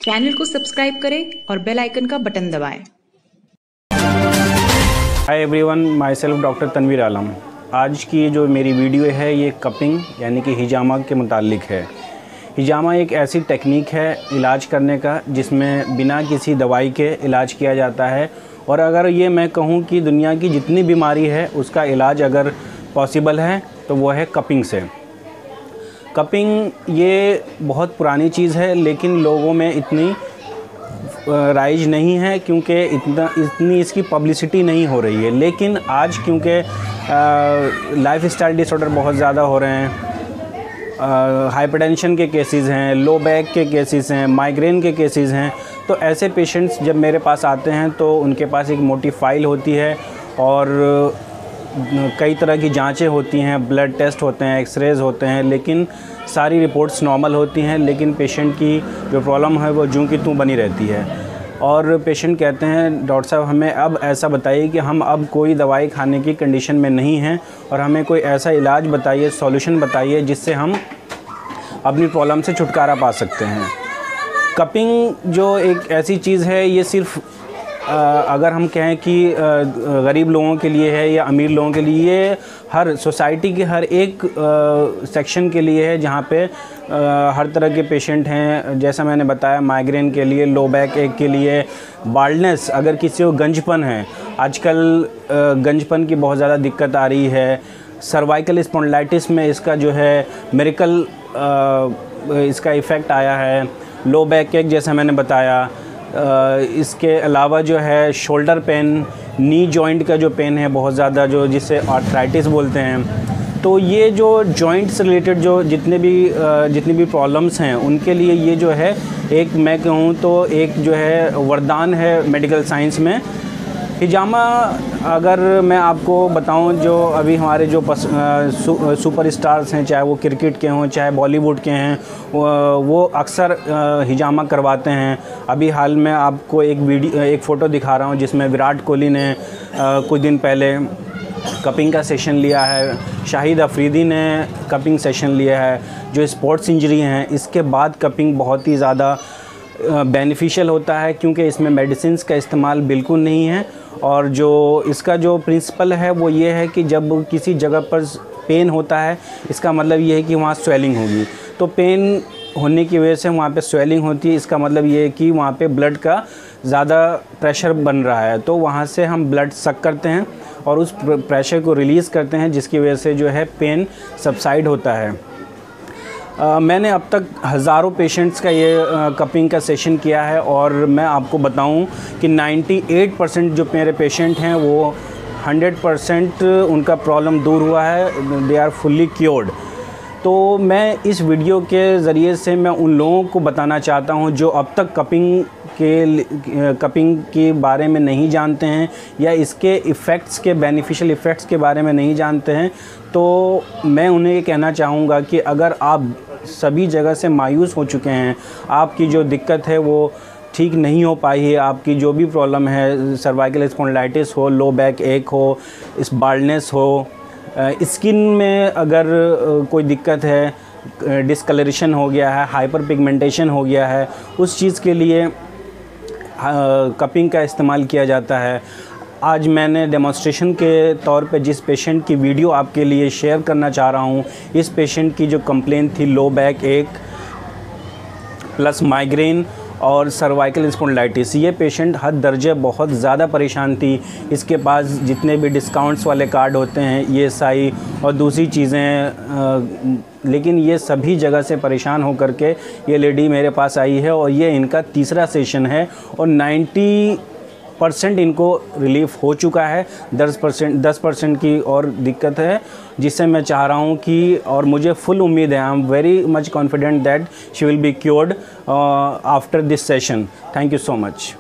Channel को subscribe करें और बेल आइकन का बटन दबाएं। Hi everyone, my self doctor Tanveer Alam. आज की जो मेरी वीडियो है ये कपिंग यानी कि हिजामा के मुतालिक है। हिजामा एक ऐसी टेक्निक है इलाज करने का जिसमें बिना किसी दवाई के इलाज किया जाता है। और अगर ये मैं कहूँ कि दुनिया की जितनी बीमारी है उसका इलाज अगर पॉसिबल है तो वो है कपिंग से। कपिंग ये बहुत पुरानी चीज़ है लेकिन लोगों में इतनी राइज नहीं है क्योंकि इतनी इसकी पब्लिसिटी नहीं हो रही है। लेकिन आज क्योंकि लाइफस्टाइल डिसऑर्डर बहुत ज़्यादा हो रहे हैं, हाइपरटेंशन के केसेस हैं, लो बैक के केसेस हैं, माइग्रेन के केसेस हैं, तो ऐसे पेशेंट्स जब मेरे पास आते हैं तो उनके पास एक मोटी फाइल होती है और कई तरह की जांचें होती हैं, ब्लड टेस्ट होते हैं, एक्सरेज होते हैं, लेकिन सारी रिपोर्ट्स नॉर्मल होती हैं। लेकिन पेशेंट की जो प्रॉब्लम है वो जूं की त्यों बनी रहती है। और पेशेंट कहते हैं डॉक्टर साहब हमें अब ऐसा बताइए कि हम अब कोई दवाई खाने की कंडीशन में नहीं हैं और हमें कोई ऐसा इलाज बताइए, सॉल्यूशन बताइए जिससे हम अपनी प्रॉब्लम से छुटकारा पा सकते हैं। कपिंग जो एक ऐसी चीज़ है ये सिर्फ अगर हम कहें कि गरीब लोगों के लिए है या अमीर लोगों के लिए, ये हर सोसाइटी के हर एक सेक्शन के लिए है जहाँ पे हर तरह के पेशेंट हैं। जैसा मैंने बताया, माइग्रेन के लिए, लो बैक एक के लिए, बाल्डनेस, अगर किसी को गंजपन है, आजकल गंजपन की बहुत ज़्यादा दिक्कत आ रही है। सर्वाइकल स्पॉन्डिलाइटिस में इसका जो है मिरेकल इसका इफ़ेक्ट आया है। लो बैक एक जैसा मैंने बताया, इसके अलावा जो है शोल्डर पेन, नी जॉइंट का जो पेन है बहुत ज़्यादा, जो जिसे आर्थराइटिस बोलते हैं। तो ये जो जॉइंट से रिलेटेड जो जितनी भी प्रॉब्लम्स हैं उनके लिए ये जो है एक मैं कहूँ तो एक जो है वरदान है मेडिकल साइंस में। हिजामा अगर मैं आपको बताऊं, जो अभी हमारे जो सुपर स्टार्स हैं, चाहे वो क्रिकेट के हों चाहे बॉलीवुड के हैं, वो अक्सर हिजामा करवाते हैं। अभी हाल में आपको एक फ़ोटो दिखा रहा हूं जिसमें विराट कोहली ने कुछ दिन पहले कपिंग का सेशन लिया है, शाहिद अफरीदी ने कपिंग सेशन लिया है। जो स्पोर्ट्स इंजरी हैं इसके बाद कपिंग बहुत ही ज़्यादा बेनिफिशियल होता है क्योंकि इसमें मेडिसिन्स का इस्तेमाल बिल्कुल नहीं है। और जो इसका जो प्रिंसिपल है वो ये है कि जब किसी जगह पर पेन होता है इसका मतलब ये है कि वहाँ स्वेलिंग होगी। तो पेन होने की वजह से वहाँ पे स्वेलिंग होती है, इसका मतलब ये है कि वहाँ पे ब्लड का ज़्यादा प्रेशर बन रहा है। तो वहाँ से हम ब्लड सक करते हैं और उस प्रेशर को रिलीज़ करते हैं जिसकी वजह से जो है पेन सबसाइड होता है। मैंने अब तक हज़ारों पेशेंट्स का ये कपिंग का सेशन किया है और मैं आपको बताऊं कि 98% जो मेरे पेशेंट हैं वो 100% उनका प्रॉब्लम दूर हुआ है, दे आर फुल्ली क्योर्ड। तो मैं इस वीडियो के ज़रिए से मैं उन लोगों को बताना चाहता हूं जो अब तक कपिंग के बारे में नहीं जानते हैं या इसके इफ़ेक्ट्स के बेनिफिशियल इफ़ेक्ट्स के बारे में नहीं जानते हैं। तो मैं उन्हें ये कहना चाहूँगा कि अगर आप सभी जगह से मायूस हो चुके हैं, आपकी जो दिक्कत है वो ठीक नहीं हो पाई है, आपकी जो भी प्रॉब्लम है, सर्वाइकल स्पॉन्डिलाइटिस हो, लो बैक एक हो, इस बाल्डनेस हो, स्किन में अगर कोई दिक्कत है, डिस्कलरेशन हो गया है, हाइपर पिगमेंटेशन हो गया है, उस चीज़ के लिए कपिंग का इस्तेमाल किया जाता है। आज मैंने डेमोन्स्ट्रेशन के तौर पे जिस पेशेंट की वीडियो आपके लिए शेयर करना चाह रहा हूँ, इस पेशेंट की जो कंप्लेंट थी लो बैक एक प्लस माइग्रेन और सर्वाइकल स्पॉन्डिलाइटिस, ये पेशेंट हद दर्जे बहुत ज़्यादा परेशान थी। इसके पास जितने भी डिस्काउंट्स वाले कार्ड होते हैं, ESI और दूसरी चीज़ें, लेकिन ये सभी जगह से परेशान हो करके ये लेडी मेरे पास आई है और ये इनका तीसरा सेशन है और 90% इनको रिलीफ हो चुका है। 10% की और दिक्कत है जिससे मैं चाह रहा हूँ कि, और मुझे फुल उम्मीद है, I am very much confident that she will be cured after this session. Thank you so much.